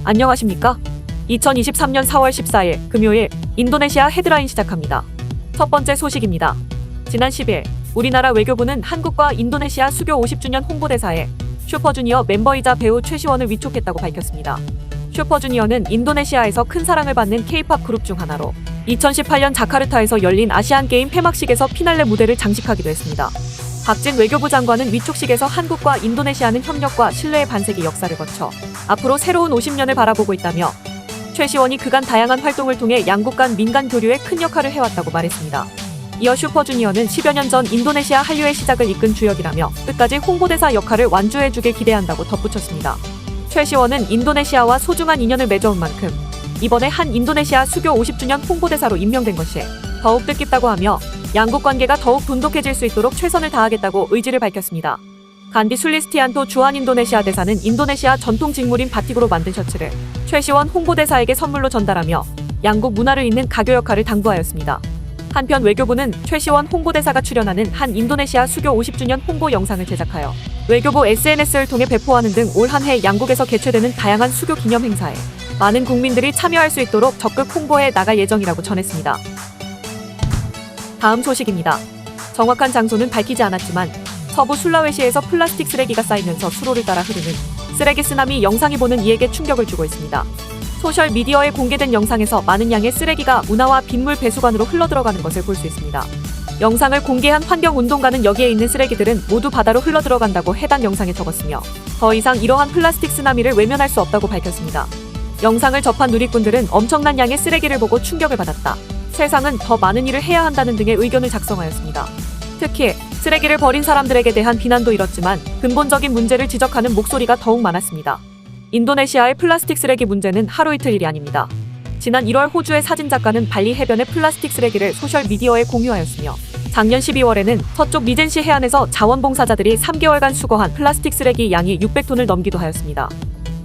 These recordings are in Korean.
안녕하십니까? 2023년 4월 14일 금요일 인도네시아 헤드라인 시작합니다. 첫 번째 소식입니다. 지난 10일 우리나라 외교부는 한국과 인도네시아 수교 50주년 홍보대사에 슈퍼주니어 멤버이자 배우 최시원을 위촉했다고 밝혔습니다. 슈퍼주니어는 인도네시아에서 큰 사랑을 받는 K-팝 그룹 중 하나로 2018년 자카르타에서 열린 아시안게임 폐막식에서 피날레 무대를 장식하기도 했습니다. 박진 외교부 장관은 위촉식에서 한국과 인도네시아는 협력과 신뢰의 반세기 역사를 거쳐 앞으로 새로운 50년을 바라보고 있다며 최시원이 그간 다양한 활동을 통해 양국 간 민간 교류에 큰 역할을 해왔다고 말했습니다. 이어 슈퍼주니어는 10여 년 전 인도네시아 한류의 시작을 이끈 주역이라며 끝까지 홍보대사 역할을 완주해주길 기대한다고 덧붙였습니다. 최시원은 인도네시아와 소중한 인연을 맺어온 만큼 이번에 한 인도네시아 수교 50주년 홍보대사로 임명된 것이 더욱 뜻깊다고 하며 양국 관계가 더욱 돈독해질 수 있도록 최선을 다하겠다고 의지를 밝혔습니다. 간디 술리스티안토 주한 인도네시아 대사는 인도네시아 전통 직물인 바틱으로 만든 셔츠를 최시원 홍보대사에게 선물로 전달하며 양국 문화를 잇는 가교 역할을 당부하였습니다. 한편 외교부는 최시원 홍보대사가 출연하는 한 인도네시아 수교 50주년 홍보 영상을 제작하여 외교부 SNS를 통해 배포하는 등 올 한 해 양국에서 개최되는 다양한 수교 기념 행사에 많은 국민들이 참여할 수 있도록 적극 홍보해 나갈 예정이라고 전했습니다. 다음 소식입니다. 정확한 장소는 밝히지 않았지만 서부 술라웨시에서 플라스틱 쓰레기가 쌓이면서 수로를 따라 흐르는 쓰레기 쓰나미 영상이 보는 이에게 충격을 주고 있습니다. 소셜미디어에 공개된 영상에서 많은 양의 쓰레기가 운하와 빗물 배수관으로 흘러들어가는 것을 볼 수 있습니다. 영상을 공개한 환경운동가는 여기에 있는 쓰레기들은 모두 바다로 흘러들어간다고 해당 영상에 적었으며 더 이상 이러한 플라스틱 쓰나미를 외면할 수 없다고 밝혔습니다. 영상을 접한 누리꾼들은 엄청난 양의 쓰레기를 보고 충격을 받았다. 세상은 더 많은 일을 해야 한다는 등의 의견을 작성하였습니다. 특히 쓰레기를 버린 사람들에게 대한 비난도 일었지만 근본적인 문제를 지적하는 목소리가 더욱 많았습니다. 인도네시아의 플라스틱 쓰레기 문제는 하루 이틀 일이 아닙니다. 지난 1월 호주의 사진작가는 발리 해변의 플라스틱 쓰레기를 소셜미디어에 공유하였으며 작년 12월에는 서쪽 리젠시 해안에서 자원봉사자들이 3개월간 수거한 플라스틱 쓰레기 양이 600톤을 넘기도 하였습니다.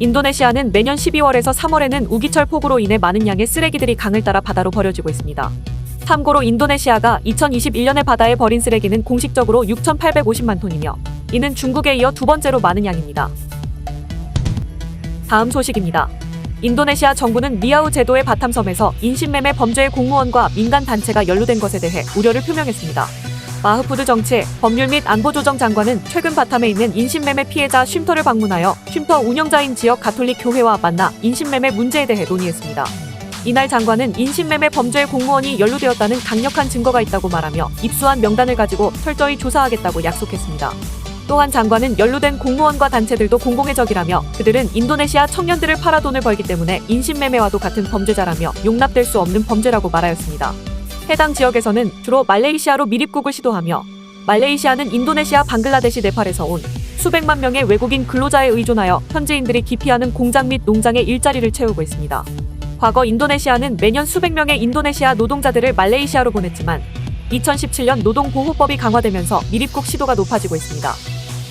인도네시아는 매년 12월에서 3월에는 우기철 폭우로 인해 많은 양의 쓰레기들이 강을 따라 바다로 버려지고 있습니다. 참고로 인도네시아가 2021년에 바다에 버린 쓰레기는 공식적으로 6,850만 톤이며 이는 중국에 이어 두 번째로 많은 양입니다. 다음 소식입니다. 인도네시아 정부는 리아우 제도의 바탐섬에서 인신매매 범죄의 공무원과 민간 단체가 연루된 것에 대해 우려를 표명했습니다. 마흐푸드 정치, 법률 및 안보조정 장관은 최근 바탐에 있는 인신매매 피해자 쉼터를 방문하여 쉼터 운영자인 지역 가톨릭 교회와 만나 인신매매 문제에 대해 논의했습니다. 이날 장관은 인신매매 범죄의 공무원이 연루되었다는 강력한 증거가 있다고 말하며 입수한 명단을 가지고 철저히 조사하겠다고 약속했습니다. 또한 장관은 연루된 공무원과 단체들도 공공의 적이라며 그들은 인도네시아 청년들을 팔아 돈을 벌기 때문에 인신매매와도 같은 범죄자라며 용납될 수 없는 범죄라고 말하였습니다. 해당 지역에서는 주로 말레이시아로 밀입국을 시도하며 말레이시아는 인도네시아, 방글라데시, 네팔에서 온 수백만 명의 외국인 근로자에 의존하여 현지인들이 기피하는 공장 및 농장의 일자리를 채우고 있습니다. 과거 인도네시아는 매년 수백 명의 인도네시아 노동자들을 말레이시아로 보냈지만 2017년 노동보호법이 강화되면서 밀입국 시도가 높아지고 있습니다.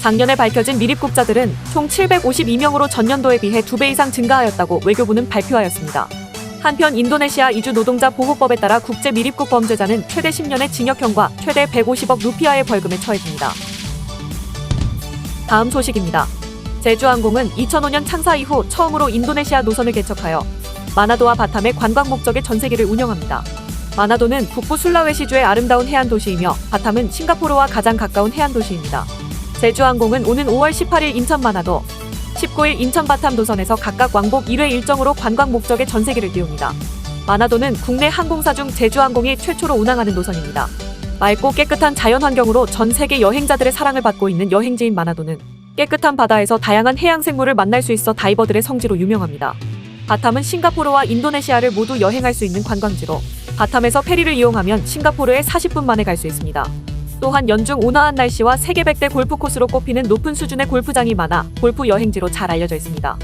작년에 밝혀진 밀입국자들은 총 752명으로 전년도에 비해 2배 이상 증가하였다고 외교부는 발표하였습니다. 한편 인도네시아 이주 노동자 보호법에 따라 국제 밀입국 범죄자는 최대 10년의 징역형과 최대 150억 루피아의 벌금에 처해집니다. 다음 소식입니다. 제주항공은 2005년 창사 이후 처음으로 인도네시아 노선을 개척하여 마나도와 바탐의 관광 목적의 전세기를 운영합니다. 마나도는 북부 술라웨시주의 아름다운 해안 도시이며 바탐은 싱가포르와 가장 가까운 해안 도시입니다. 제주항공은 오는 5월 18일 인천 마나도, 19일 인천 바탐 도선에서 각각 왕복 1회 일정으로 관광 목적의 전세기를 띄웁니다. 마나도는 국내 항공사 중 제주항공이 최초로 운항하는 노선입니다. 맑고 깨끗한 자연환경으로 전 세계 여행자들의 사랑을 받고 있는 여행지인 마나도는 깨끗한 바다에서 다양한 해양 생물을 만날 수 있어 다이버들의 성지로 유명합니다. 바탐은 싱가포르와 인도네시아를 모두 여행할 수 있는 관광지로 바탐에서 페리를 이용하면 싱가포르에 40분 만에 갈 수 있습니다. 또한 연중 온화한 날씨와 세계 100대 골프 코스로 꼽히는 높은 수준의 골프장이 많아 골프 여행지로 잘 알려져 있습니다.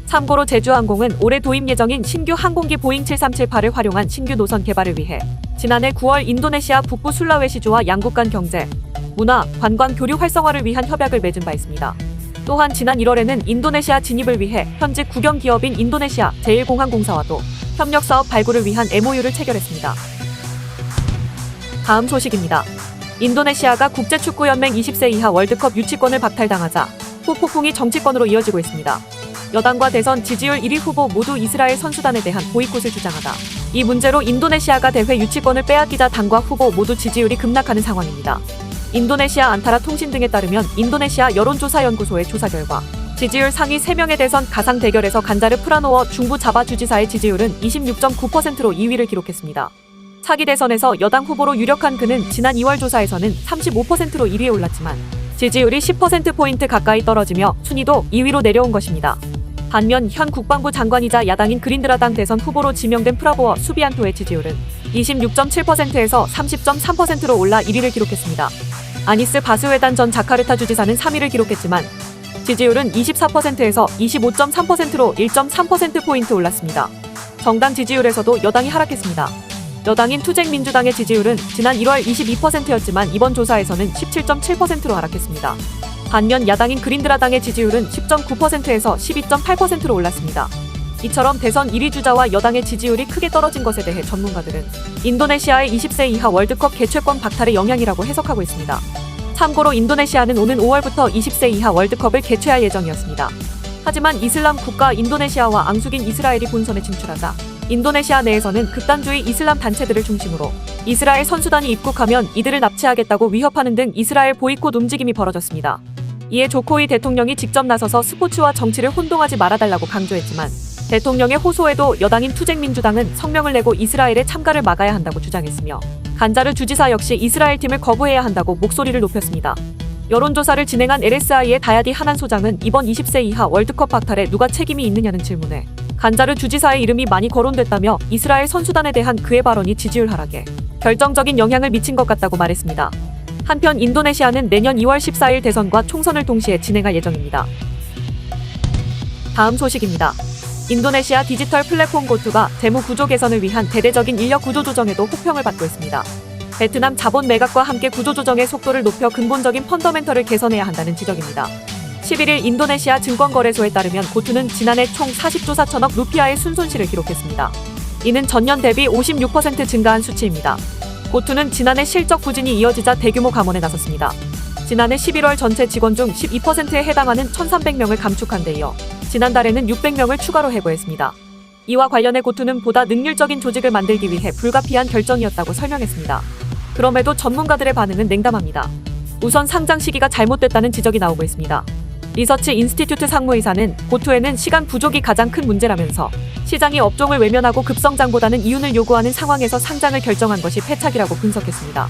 참고로 제주항공은 올해 도입 예정인 신규 항공기 보잉 7378을 활용한 신규 노선 개발을 위해 지난해 9월 인도네시아 북부 술라웨시주와 양국 간 경제, 문화, 관광 교류 활성화를 위한 협약을 맺은 바 있습니다. 또한 지난 1월에는 인도네시아 진입을 위해 현지 국영 기업인 인도네시아 제1공항공사와도 협력사업 발굴을 위한 MOU를 체결했습니다. 다음 소식입니다. 인도네시아가 국제축구연맹 20세 이하 월드컵 유치권을 박탈당하자 후 폭풍이 정치권으로 이어지고 있습니다. 여당과 대선 지지율 1위 후보 모두 이스라엘 선수단에 대한 보이콧을 주장하다. 이 문제로 인도네시아가 대회 유치권을 빼앗기자 당과 후보 모두 지지율이 급락하는 상황입니다. 인도네시아 안타라 통신 등에 따르면 인도네시아 여론조사연구소의 조사 결과 지지율 상위 3명의 대선 가상 대결에서 간자르 프라노워 중부 자바 주지사의 지지율은 26.9%로 2위를 기록했습니다. 차기 대선에서 여당 후보로 유력한 그는 지난 2월 조사에서는 35%로 1위에 올랐지만 지지율이 10%포인트 가까이 떨어지며 순위도 2위로 내려온 것입니다. 반면 현 국방부 장관이자 야당인 그린드라당 대선 후보로 지명된 프라보어 수비안토의 지지율은 26.7%에서 30.3%로 올라 1위를 기록했습니다. 아니스 바스웨단 전 자카르타 주지사는 3위를 기록했지만 지지율은 24%에서 25.3%로 1.3%포인트 올랐습니다. 정당 지지율에서도 여당이 하락했습니다. 여당인 투쟁민주당의 지지율은 지난 1월 22%였지만 이번 조사에서는 17.7%로 하락했습니다. 반면 야당인 그린드라당의 지지율은 10.9%에서 12.8%로 올랐습니다. 이처럼 대선 1위 주자와 여당의 지지율이 크게 떨어진 것에 대해 전문가들은 인도네시아의 20세 이하 월드컵 개최권 박탈의 영향이라고 해석하고 있습니다. 참고로 인도네시아는 오는 5월부터 20세 이하 월드컵을 개최할 예정이었습니다. 하지만 이슬람 국가 인도네시아와 앙숙인 이스라엘이 본선에 진출하자 인도네시아 내에서는 극단주의 이슬람 단체들을 중심으로 이스라엘 선수단이 입국하면 이들을 납치하겠다고 위협하는 등 이스라엘 보이콧 움직임이 벌어졌습니다. 이에 조코이 대통령이 직접 나서서 스포츠와 정치를 혼동하지 말아달라고 강조했지만 대통령의 호소에도 여당인 투쟁민주당은 성명을 내고 이스라엘의 참가를 막아야 한다고 주장했으며 간자르 주지사 역시 이스라엘 팀을 거부해야 한다고 목소리를 높였습니다. 여론조사를 진행한 LSI의 다야디 하난 소장은 이번 20세 이하 월드컵 박탈에 누가 책임이 있느냐는 질문에 간자르 주지사의 이름이 많이 거론됐다며 이스라엘 선수단에 대한 그의 발언이 지지율 하락에 결정적인 영향을 미친 것 같다고 말했습니다. 한편 인도네시아는 내년 2월 14일 대선과 총선을 동시에 진행할 예정입니다. 다음 소식입니다. 인도네시아 디지털 플랫폼 고투가 재무 구조 개선을 위한 대대적인 인력 구조 조정에도 호평을 받고 있습니다. 베트남 자본 매각과 함께 구조 조정의 속도를 높여 근본적인 펀더멘털을 개선해야 한다는 지적입니다. 11일 인도네시아 증권거래소에 따르면 고투는 지난해 총 40조 4천억 루피아의 순손실을 기록했습니다. 이는 전년 대비 56% 증가한 수치입니다. 고투는 지난해 실적 부진이 이어지자 대규모 감원에 나섰습니다. 지난해 11월 전체 직원 중 12%에 해당하는 1,300명을 감축한 데 이어 지난달에는 600명을 추가로 해고했습니다. 이와 관련해 고투는 보다 능률적인 조직을 만들기 위해 불가피한 결정이었다고 설명했습니다. 그럼에도 전문가들의 반응은 냉담합니다. 우선 상장 시기가 잘못됐다는 지적이 나오고 있습니다. 리서치 인스티튜트 상무이사는 고투에는 시간 부족이 가장 큰 문제라면서 시장이 업종을 외면하고 급성장보다는 이윤을 요구하는 상황에서 상장을 결정한 것이 패착이라고 분석했습니다.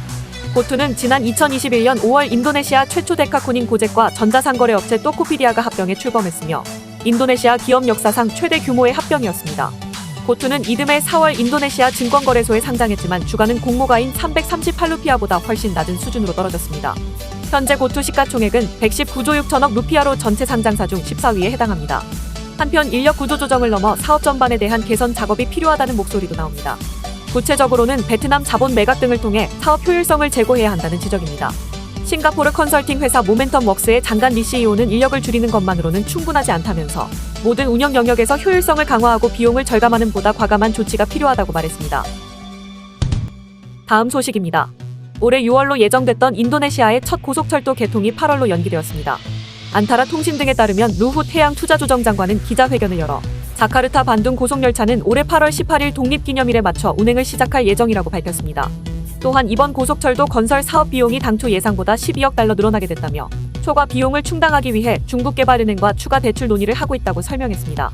고투는 지난 2021년 5월 인도네시아 최초 데카코닝 고잭과 전자상거래업체 토코피디아가 합병해 출범했으며 인도네시아 기업 역사상 최대 규모의 합병이었습니다. 고투는 이듬해 4월 인도네시아 증권거래소에 상장했지만 주가는 공모가인 338루피아보다 훨씬 낮은 수준으로 떨어졌습니다. 현재 고투 시가총액은 119조 6천억 루피아로 전체 상장사 중 14위에 해당합니다. 한편 인력 구조 조정을 넘어 사업 전반에 대한 개선 작업이 필요하다는 목소리도 나옵니다. 구체적으로는 베트남 자본 매각 등을 통해 사업 효율성을 제고해야 한다는 지적입니다. 싱가포르 컨설팅 회사 모멘텀 웍스의 장간 리 CEO는 인력을 줄이는 것만으로는 충분하지 않다면서 모든 운영 영역에서 효율성을 강화하고 비용을 절감하는 보다 과감한 조치가 필요하다고 말했습니다. 다음 소식입니다. 올해 6월로 예정됐던 인도네시아의 첫 고속철도 개통이 8월로 연기되었습니다. 안타라 통신 등에 따르면 루훗 해양투자조정 장관은 기자회견을 열어 자카르타 반둥 고속열차는 올해 8월 18일 독립기념일에 맞춰 운행을 시작할 예정이라고 밝혔습니다. 또한 이번 고속철도 건설 사업 비용이 당초 예상보다 12억 달러 늘어나게 됐다며 초과 비용을 충당하기 위해 중국개발은행과 추가 대출 논의를 하고 있다고 설명했습니다.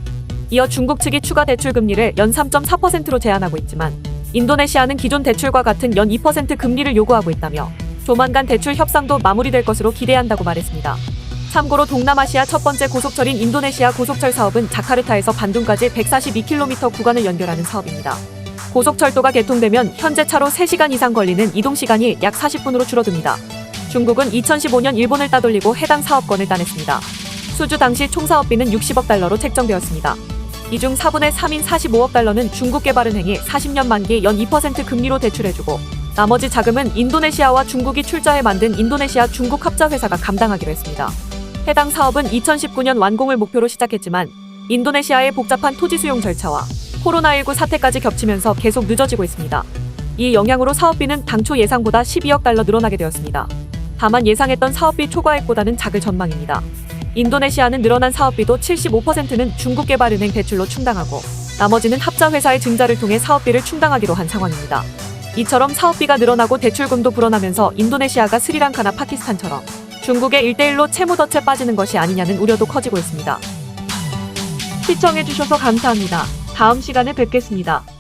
이어 중국 측이 추가 대출 금리를 연 3.4%로 제한하고 있지만 인도네시아는 기존 대출과 같은 연 2% 금리를 요구하고 있다며 조만간 대출 협상도 마무리될 것으로 기대한다고 말했습니다. 참고로 동남아시아 첫 번째 고속철인 인도네시아 고속철 사업은 자카르타에서 반둥까지 142km 구간을 연결하는 사업입니다. 고속철도가 개통되면 현재 차로 3시간 이상 걸리는 이동시간이 약 40분으로 줄어듭니다. 중국은 2015년 일본을 따돌리고 해당 사업권을 따냈습니다. 수주 당시 총 사업비는 60억 달러로 책정되었습니다. 이 중 4분의 3인 45억 달러는 중국개발은행이 40년 만기 연 2% 금리로 대출해주고 나머지 자금은 인도네시아와 중국이 출자해 만든 인도네시아 중국 합자회사가 감당하기로 했습니다. 해당 사업은 2019년 완공을 목표로 시작했지만 인도네시아의 복잡한 토지 수용 절차와 코로나19 사태까지 겹치면서 계속 늦어지고 있습니다. 이 영향으로 사업비는 당초 예상보다 12억 달러 늘어나게 되었습니다. 다만 예상했던 사업비 초과액보다는 작을 전망입니다. 인도네시아는 늘어난 사업비도 75%는 중국개발은행 대출로 충당하고 나머지는 합자회사의 증자를 통해 사업비를 충당하기로 한 상황입니다. 이처럼 사업비가 늘어나고 대출금도 불어나면서 인도네시아가 스리랑카나 파키스탄처럼 중국의 1대1로 채무덫에 빠지는 것이 아니냐는 우려도 커지고 있습니다. 시청해주셔서 감사합니다. 다음 시간에 뵙겠습니다.